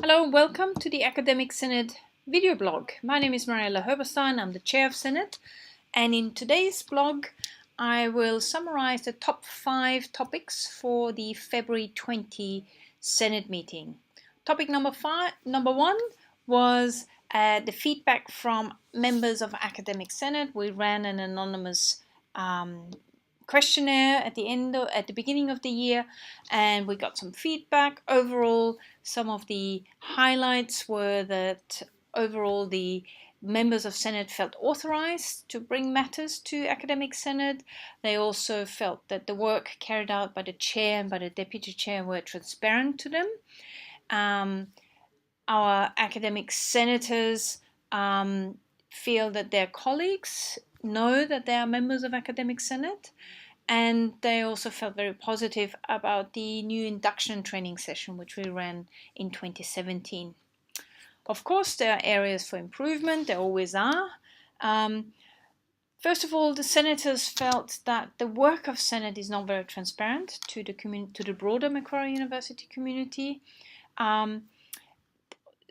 Hello, welcome to the Academic Senate video blog. My name is Mariella Herberstein, I'm the chair of Senate, and in today's blog I will summarize the top 5 topics for the February 20 Senate meeting. Topic number 1 was the feedback from members of Academic Senate. We ran an anonymous questionnaire at the beginning of the year, and we got some feedback. Overall, some of the highlights were that overall the members of Senate felt authorized to bring matters to Academic Senate. They also felt that the work carried out by the chair and by the deputy chair were transparent to them. Our academic senators feel that their colleagues know that they are members of Academic Senate, and they also felt very positive about the new induction training session which we ran in 2017. Of course, there are areas for improvement, there always are. First of all, the senators felt that the work of Senate is not very transparent to the broader Macquarie University community.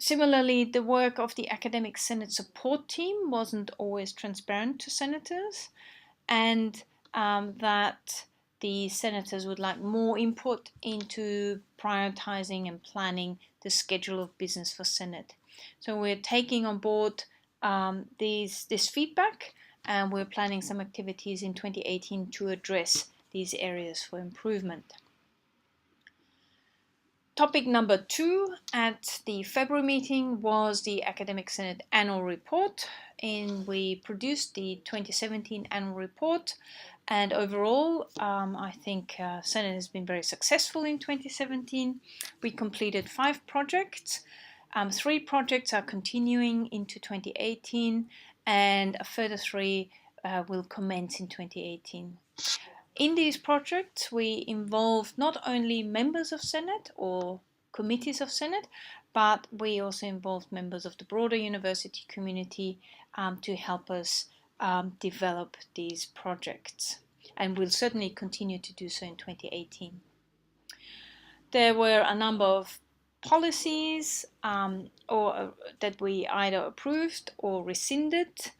Similarly, the work of the Academic Senate support team wasn't always transparent to senators, and that the senators would like more input into prioritizing and planning the schedule of business for Senate. So we're taking on board this feedback, and we're planning some activities in 2018 to address these areas for improvement. Topic number 2 at the February meeting was the Academic Senate annual report, and we produced the 2017 annual report. And overall, I think Senate has been very successful in 2017. We completed 5 projects. 3 projects are continuing into 2018, and a further 3 will commence in 2018. In these projects, we involved not only members of Senate or committees of Senate, but we also involved members of the broader university community to help us develop these projects. And we'll certainly continue to do so in 2018. There were a number of policies that we either approved or rescinded.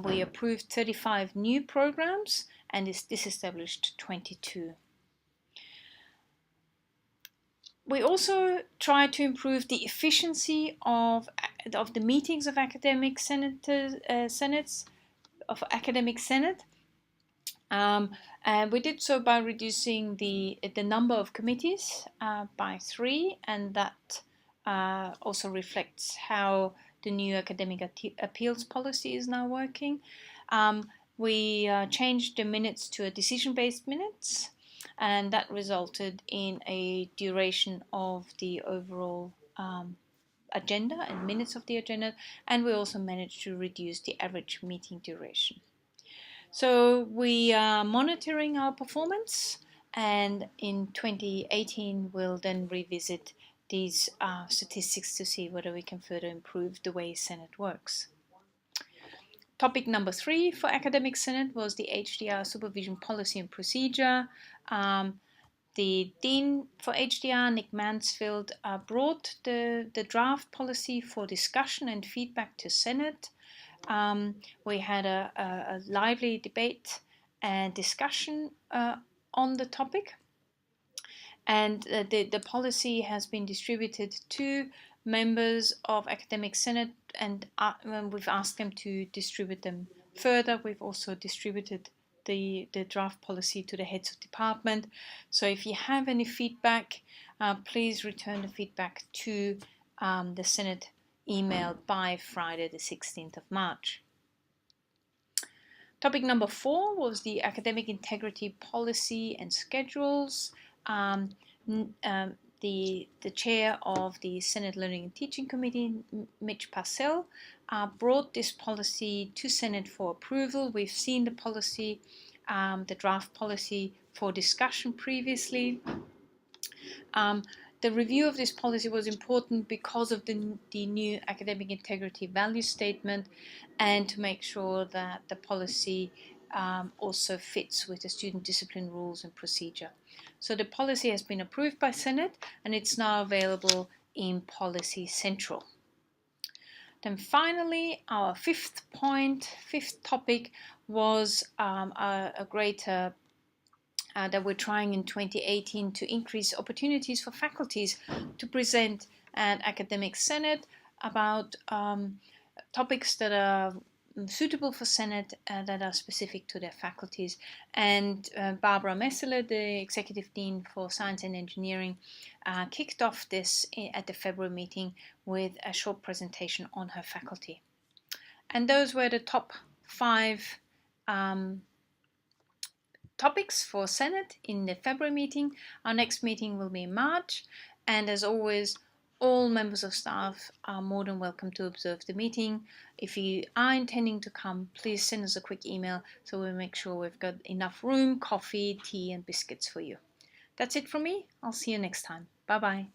We approved 35 new programs and disestablished 22. We also tried to improve the efficiency of the meetings of academic senates of Academic Senate, and we did so by reducing the number of committees by 3, and that also reflects how the new academic appeals policy is now working. We changed the minutes to a decision-based minutes, and that resulted in a duration of the overall agenda and minutes of the agenda, and we also managed to reduce the average meeting duration. So we are monitoring our performance, and in 2018 we'll then revisit these statistics to see whether we can further improve the way Senate works. Topic number 3 for Academic Senate was the HDR supervision policy and procedure. The Dean for HDR, Nick Mansfield, brought the draft policy for discussion and feedback to Senate. We had a lively debate and discussion on the topic, and the policy has been distributed to members of Academic Senate, and we've asked them to distribute them further. We've also distributed the draft policy to the heads of department. So if you have any feedback, please return the feedback to the Senate email by Friday the 16th of March. Topic number 4 was the academic integrity policy and schedules. The chair of the Senate Learning and Teaching Committee, Mitch Parcell, brought this policy to Senate for approval. We've seen the policy, the draft policy, for discussion previously. The review of this policy was important because of the new academic integrity value statement, and to make sure that the policy also fits with the student discipline rules and procedure. So the policy has been approved by Senate, and it's now available in Policy Central. Then finally, our fifth topic was a greater that we're trying in 2018 to increase opportunities for faculties to present at Academic Senate about topics that are suitable for Senate that are specific to their faculties. And Barbara Messeler, the Executive Dean for Science and Engineering, kicked off this at the February meeting with a short presentation on her faculty. And those were the top 5 topics for Senate in the February meeting. Our next meeting will be in March, and as always, all members of staff are more than welcome to observe the meeting. If you are intending to come, please send us a quick email so we'll make sure we've got enough room, coffee, tea and biscuits for you. That's it from me. I'll see you next time. Bye bye.